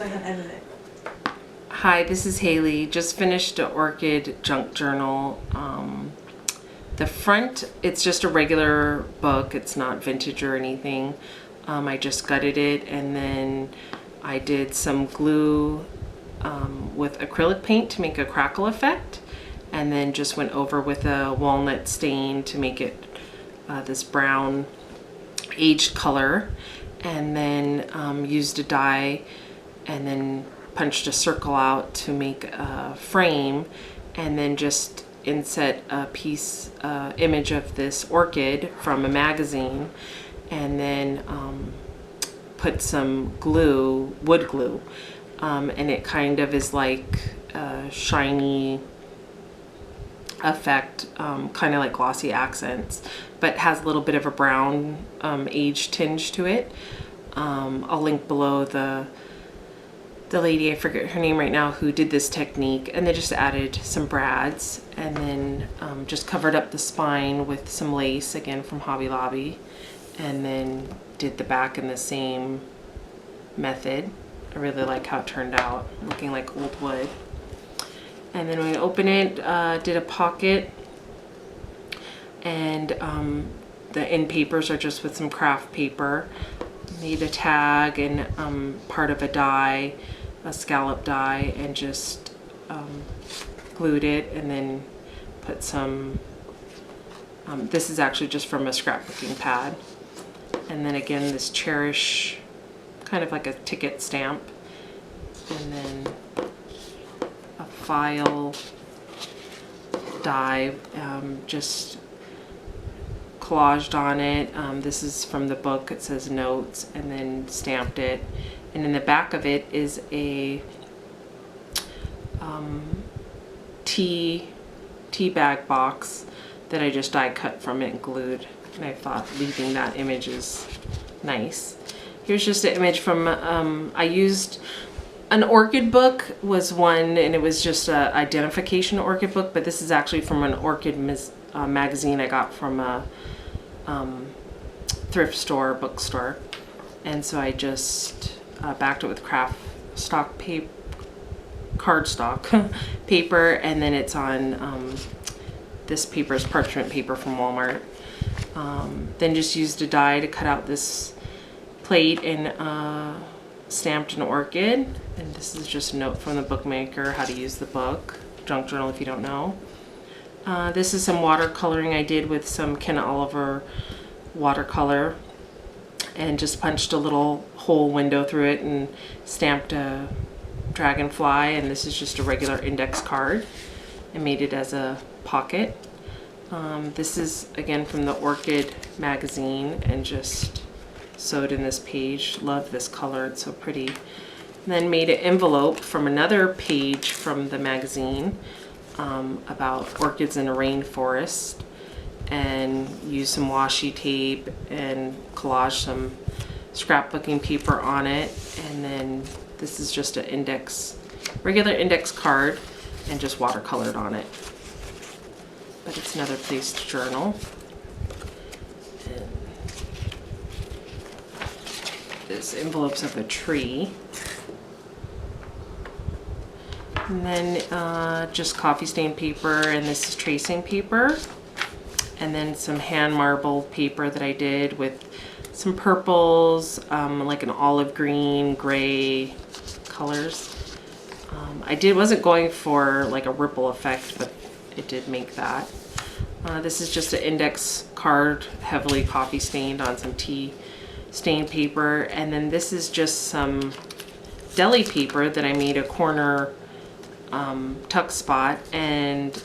I can edit it. Hi, this is Haley. Just finished an Orchid junk journal. The front, it's just a regular book. It's not vintage or anything. I just gutted it, and then I did some glue with acrylic paint to make a crackle effect, and then just went over with a walnut stain to make it this brown aged color, and then used a die and then punched a circle out to make a frame, and then just inset a piece image of this orchid from a magazine, and then put some glue, wood glue, and it kind of is like a shiny effect, kind of like glossy accents, but has a little bit of a brown aged tinge to it. I'll link below the lady, I forget her name right now, who did this technique, and they just added some brads, and then just covered up the spine with some lace, again from Hobby Lobby, and then did the back in the same method. I really like how it turned out, looking like old wood. And then when we open it, did a pocket, and the end papers are just with some craft paper. Made a tag and part of a die, a scallop die, and just glued it, and then put some, this is actually just from a scrapbooking pad. And then again, this cherish, kind of like a ticket stamp, and then a file die, just collaged on it. This is from the book, it says notes, and then stamped it. And in the back of it is a tea bag box that I just die cut from it and glued. And I thought leaving that image is nice. Here's just an image from, I used an orchid book was one, and it was just a identification orchid book, but this is actually from an orchid magazine I got from a thrift store, bookstore. And so I just backed it with craft stock paper, cardstock paper, and then it's on this paper is parchment paper from Walmart. Then just used a die to cut out this plate and stamped an orchid. And this is just a note from the bookmaker how to use the book. Junk journal if you don't know. This is some watercoloring I did with some Ken Oliver watercolor, and just punched a little hole window through it and stamped a dragonfly. And this is just a regular index card, and made it as a pocket. This is again from the Orchid magazine, and just sewed in this page. Love this color, it's so pretty. And then made an envelope from another page from the magazine, about orchids in a rainforest, and used some washi tape and collaged some scrapbooking paper on it. And then this is just an regular index card, and just watercolored on it. But it's another place to journal. And this envelope's of a tree. And then just coffee stain paper, and this is tracing paper. And then some hand marbled paper that I did with some purples, like an olive green, gray colors. I wasn't going for like a ripple effect, but it did make that. This is just an index card, heavily coffee stained on some tea stain paper. And then this is just some deli paper that I made a corner tuck spot, and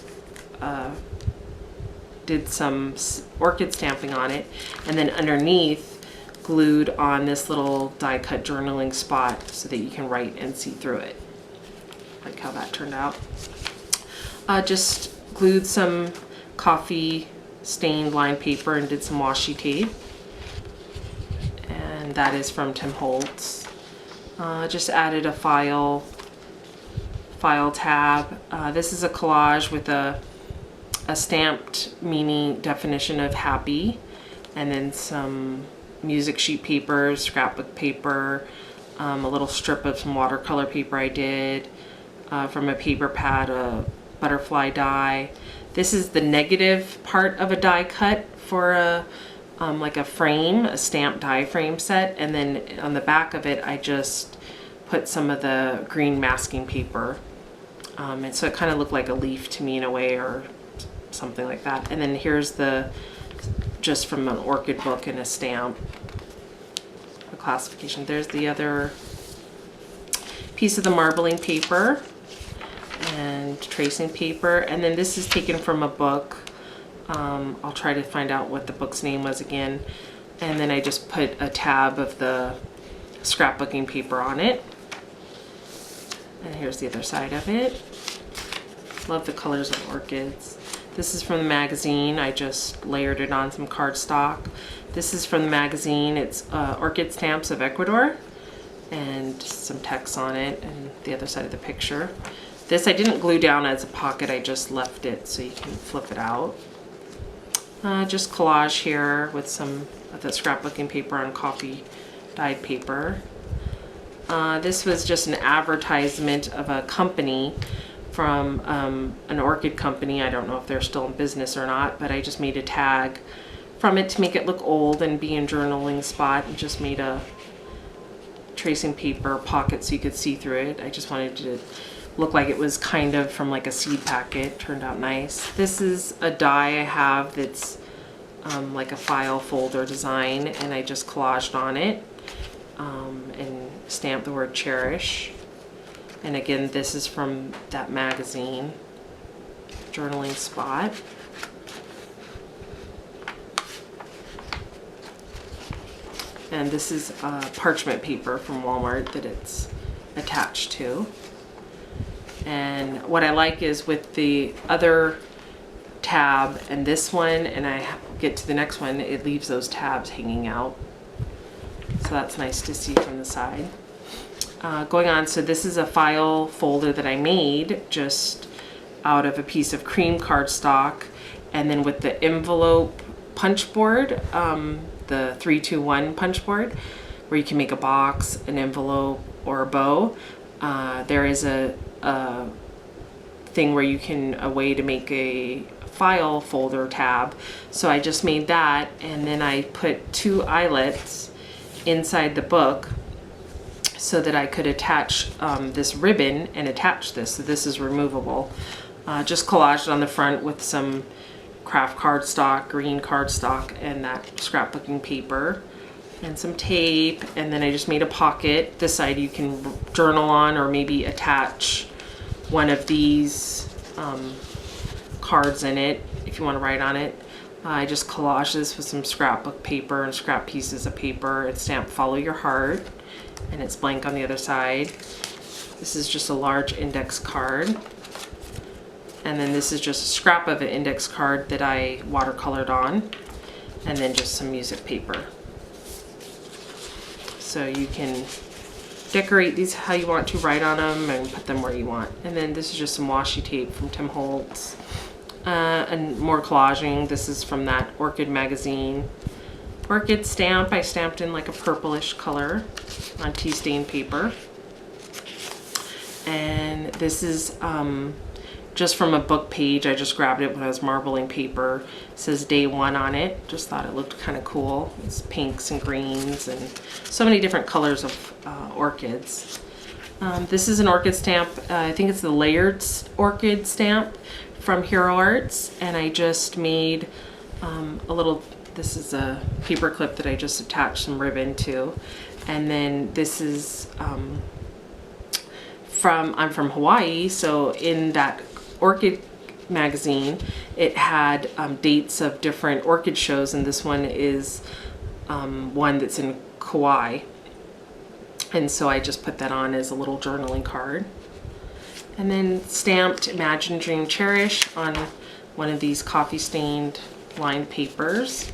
did some orchid stamping on it, and then underneath glued on this little die cut journaling spot so that you can write and see through it. Like how that turned out. Just glued some coffee stained lined paper and did some washi tape, and that is from Tim Holtz. Just added a file tab. This is a collage with a stamped definition of happy, and then some music sheet paper, scrapbook paper, a little strip of some watercolor paper I did, from a paper pad, a butterfly die. This is the negative part of a die cut for a like a frame, a stamped die frame set, and then on the back of it I just put some of the green masking paper, and so it kind of looked like a leaf to me in a way, or something like that. And then here's the, just from an orchid book and a stamp, a classification. There's the other piece of the marbling paper and tracing paper, and then this is taken from a book. I'll try to find out what the book's name was again, and then I just put a tab of the scrapbooking paper on it, and here's the other side of it. Love the colors of orchids. This is from the magazine. I just layered it on some cardstock. This is from the magazine. It's Orchid Stamps of Ecuador, and some text on it, and the other side of the picture. This I didn't glue down as a pocket, I just left it so you can flip it out. Just collage here with some of the scrapbooking paper on coffee dyed paper. This was just an advertisement of a company from an orchid company. I don't know if they're still in business or not, but I just made a tag from it to make it look old and be in journaling spot, and just made a tracing paper pocket so you could see through it. I just wanted to look like it was kind of from like a seed packet. Turned out nice. This is a die I have that's like a file folder design, and I just collaged on it and stamped the word cherish. And again, this is from that magazine, journaling spot. And this is parchment paper from Walmart that it's attached to. And what I like is with the other tab and this one, and I get to the next one, it leaves those tabs hanging out. So that's nice to see from the side. Going on, so this is a file folder that I made just out of a piece of cream cardstock, and then with the envelope punch board, the 321 punch board, where you can make a box, an envelope, or a bow. There is a thing where you can, a way to make a file folder tab. So I just made that, and then I put 2 eyelets inside the book so that I could attach this ribbon and attach this. So this is removable. Just collaged on the front with some craft cardstock, green cardstock, and that scrapbooking paper, and some tape, and then I just made a pocket. This side you can journal on, or maybe attach one of these cards in it if you want to write on it. I just collaged this with some scrapbook paper and scrap pieces of paper. It's stamped "Follow Your Heart," and it's blank on the other side. This is just a large index card, and then this is just a scrap of an index card that I watercolored on, and then just some music paper. So you can decorate these how you want to, write on them, and put them where you want. And then this is just some washi tape from Tim Holtz, and more collaging. This is from that Orchid magazine. Orchid stamp, I stamped in like a purplish color on tea stain paper. And this is just from a book page. I just grabbed it when I was marbling paper. It says day 1 on it. Just thought it looked kind of cool. It's pinks and greens and so many different colors of orchids. This is an orchid stamp. I think it's the layered orchid stamp from Hero Arts, and I just made a little, this is a paper clip that I just attached some ribbon to. And then this is I'm from Hawaii, so in that Orchid magazine it had dates of different orchid shows, and this one is one that's in Kauai, and so I just put that on as a little journaling card. And then stamped Imagine, Dream, Cherish on one of these coffee stained lined papers,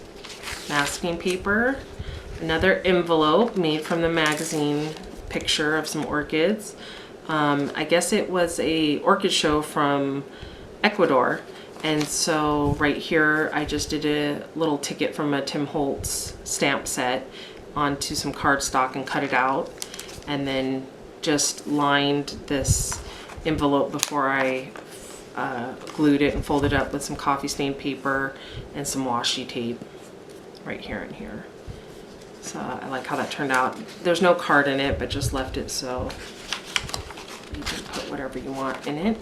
masking paper. Another envelope made from the magazine picture of some orchids. I guess it was a orchid show from Ecuador, and so right here I just did a little ticket from a Tim Holtz stamp set onto some cardstock and cut it out. and then just lined this envelope before I glued it and folded it up with some coffee stained paper and some washi tape right here and here. So I like how that turned out. There's no card in it, but just left it so you can put whatever you want in it.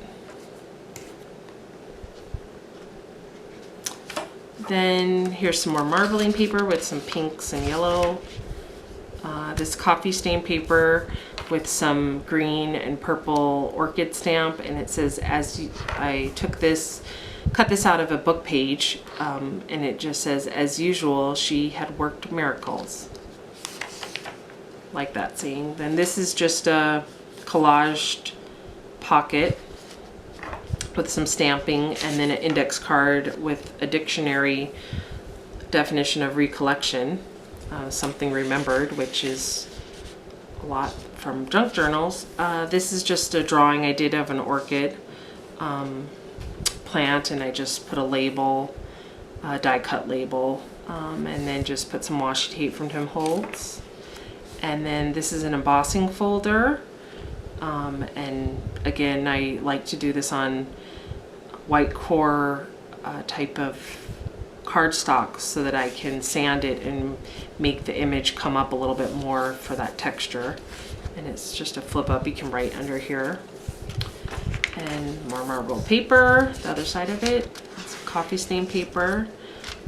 Then here's some more marbling paper with some pinks and yellow. This coffee stain paper with some green and purple orchid stamp, and it says, I took this, cut this out of a book page, and it just says, as usual, she had worked miracles. Like that saying. Then this is just a collaged pocket with some stamping, and then an index card with a dictionary definition of recollection, something remembered, which is a lot from junk journals. This is just a drawing I did of an orchid plant, and I just put a label, a die cut label, and then just put some washi tape from Tim Holtz. And then this is an embossing folder, and again, I like to do this on white core type of cardstock so that I can sand it and make the image come up a little bit more for that texture. And it's just a flip up, you can write under here. And more marble paper, the other side of it, it's coffee stain paper.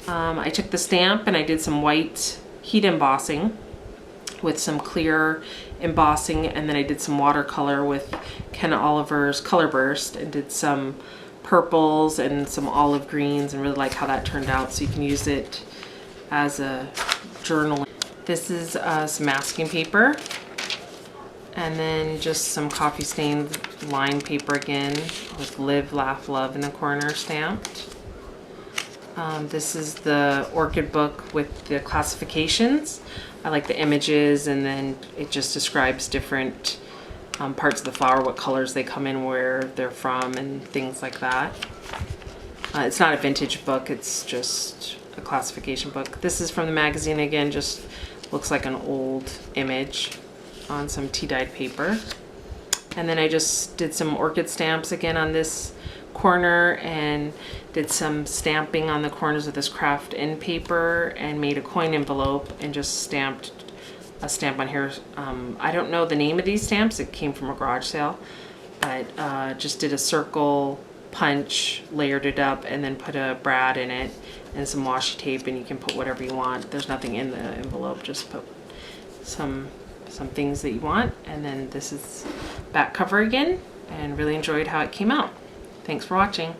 I took the stamp and I did some white heat embossing with some clear embossing, and then I did some watercolor with Ken Oliver's Color Burst and did some purples and some olive greens, and really like how that turned out, so you can use it as a journal. This is some masking paper, and then just some coffee stained line paper again with Live, Laugh, Love in the corner stamped. This is the orchid book with the classifications. I like the images, and then it just describes different parts of the flower, what colors they come in, where they're from, and things like that. It's not a vintage book, it's just a classification book. This is from the magazine again, just looks like an old image on some tea-dyed paper. And then I just did some orchid stamps again on this corner, and did some stamping on the corners of this craft end paper, and made a coin envelope and just stamped a stamp on here. I don't know the name of these stamps, it came from a garage sale, but just did a circle punch, layered it up, and then put a brad in it and some washi tape, and you can put whatever you want. There's nothing in the envelope, just put some things that you want. And then this is back cover again, and really enjoyed how it came out. Thanks for watching.